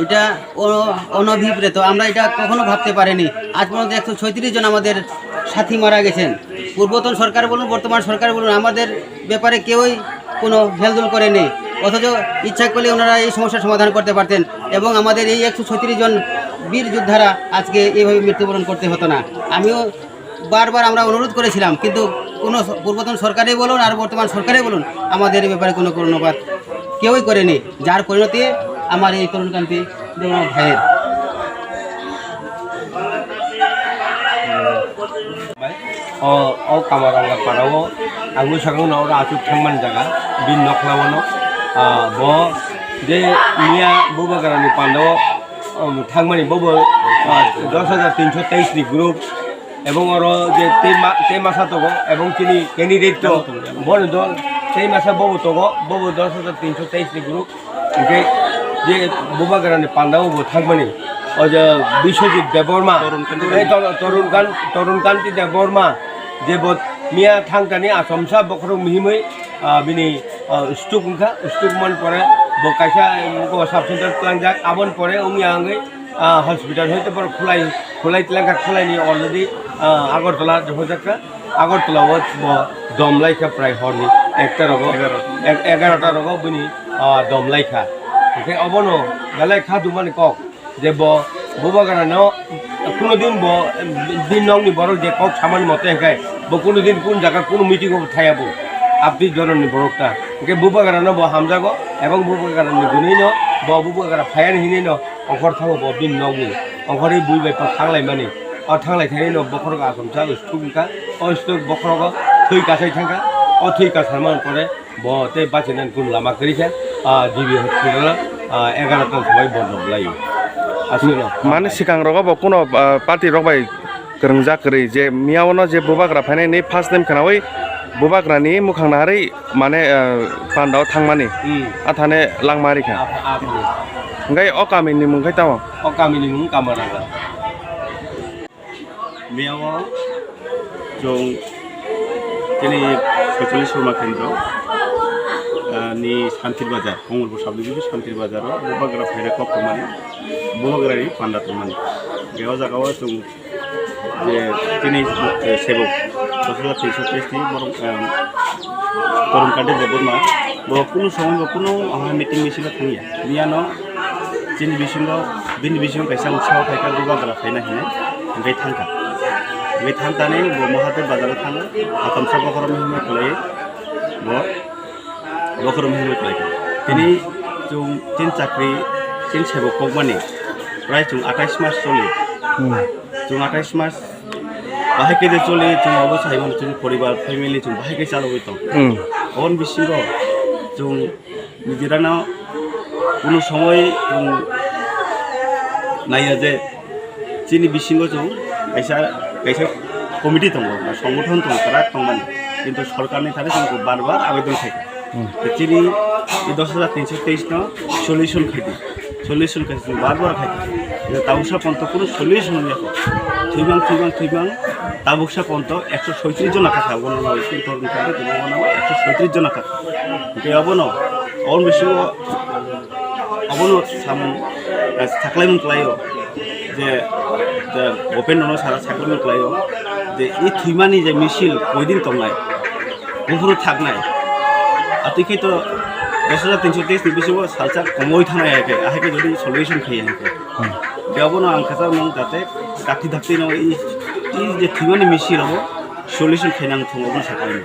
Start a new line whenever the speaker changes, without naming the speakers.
এটা অনভিপ্রেত, আমরা এটা কখনো ভাবতে পারিনি। আজ পর্যন্ত 136 জন আমাদের সাথী মারা গেছেন। পূর্বতন সরকার বলুন, বর্তমান সরকার বলুন, আমাদের ব্যাপারে কেউই কোনো হেলদোল করেনি। অথচ ইচ্ছা করলে ওনারা এই সমস্যার সমাধান করতে পারতেন এবং আমাদের এই 136 জন বীর যোদ্ধারা আজকে এইভাবে মৃত্যুবরণ করতে হতো না। আমিও বারবার আমরা অনুরোধ করেছিলাম, কিন্তু কোনো পূর্বতন সরকারে বলুন আর বর্তমান সরকারে বলুন, আমাদের এই ব্যাপারে কোনো কর্ণপাত কেউই করেনি, যার পরিণতি আমার এই তরুণকান্তি ভাইয়ের।
কামারাঙ্গা পাড়াও আঙুল সাগানো নাও আচুক থাংমান জায়গা বিন নখলাওয়ানো ব যে মিয়া বৌবাগারানি পান্ডাও থাংমানি বৌব 10,323 গ্রুপ এবং ওর যে তে মাসা তব এবং তিনি ক্যান্ডিডেট তো বড় দল সেই মাসা ববু তব ববু 10,323 গ্রুপ ওকে যে বৌবাগারানি পান্ডাও থাংমানি ও যে বিশ্বজিৎ দেববর্মা তরুণকান্তি দেববর্মা যে মিয়া থাংটানি আসামসা বখর মিহিमै বিনি স্টুকमन পরে বকাইসা সাব সেন্টার ক্লাंजाक आबन পরে उमिया आङै हस्पिटाल হইতে পর খুলাই ত্লাঙ্কা খুলাইনি অলরেডি আগরতলা জহজাকরা আগরতলাও দমলাইখা প্রায় হরনি 11টা রগ বিনি দমলাইখা ওকে অবনো গালাই খাদু মানে কক যে বৌবাগারানো কোনোদিন দিন নংনি বড় যে কক সামান মতে হেঁকায় কোনোদিন কোন জায়গা কোনো মিটিং থাইয়াবো আপনি জননী বড়টা ওকে বৌবাগারানো হামজাগো এবং বৌবাগারানি গুনিন বৌবাগারা ফায়ান হিনিন অখর থাকো দিন নংনি অখরই বুইবাই থাंलाय माने থাंलाय थाइनो बखर आसामसा स्टुकका स्टुक बखर थै कासाय थांगा थै कासामान परे ते बाचिनान कुन लामा करिसा डिबि हस्पिटाल 11टा सबाय बन्द लायो
माने सिगां रगाबो कोनो पार्टी रगबाय गोरोंजाकरै जे मियावनो जे बौबाग्रा फायनायनि फार्स्ट टाइम खानावै बौबाग्रानि मुखांनारै माने पान्डाव थांमानि आथाने लांमारिखा ओंखाय अकामिनि मुंखाय ताव
अकामिनि मुं कामारांगा
मियाव जों दिनै सयचल्लिस शर्मा केन्द्र नि शान्तिर बाजार मंगलपुर साब डिभिजन शान्तिर बाजाराव बौबाग्रा फायनाय कप्तमानि बौबाग्रानि पान्डा थांमानि बेयाव जागायाव जों जे दिनै सेबक 10,323 बरं तरुणकान्ति देबबर्मा কোনো সময় কোনো মিটিং মিছিল थांया मियानो जोंनि बिसिङाव खायसे उसाव खायफा बौबाग्रा फायना हिने ओमफ्राय थांखा बे थांनानै महादेव बाजाराव थाङो आसामसा बखर मिहिमै खालायो बखर मिहिमै खालायो दिनै जों तीन चाकरि तीन सेबक माने प्राय जों 28 मास चलियो जों 28 मास बाहायके जे चलियो जों अबस्था हायमोन जों परिबार फेमिलि जों बाहायके चालुबाय दं अन बिसिङाव जों निजिराना কোনো সময় जों नाया जे जोंनि बिसिङाव जों खायसे कमिटि दङ संगठन दङ तारा थांमानि किन्तु सरकारनि थाखाय जोंखौ बार आवेदन थायो दिनै 10,323 न सल्युशन खायदो जों बार खायदो ताबुसा पन्त কোনো सल्युशन गैयाखौ थैबां ताबुसा पन्त 136 जना थाखा गणना किन्तु ओंखायनो गणना 136 जना थाखा बेयावबो न अन बिसिङाव अबनो सामन साख्लायमोन खालायो जे भूपेन्द्र सारा साख्लायमोन खालायो जे इ थैमानि जे मिसिल कयदिन तंनाय गुफुर थागनाय आतिखै तो 10,323 नि बिसिङाव सालसा कमय थानाय आहायके जदि सल्युशन खायो बेयावबो आं खासा मं जाते काथि धाक्ति न इ जे थैमानि मिसिल सल्युशन खायनां थंगो साख्लायनो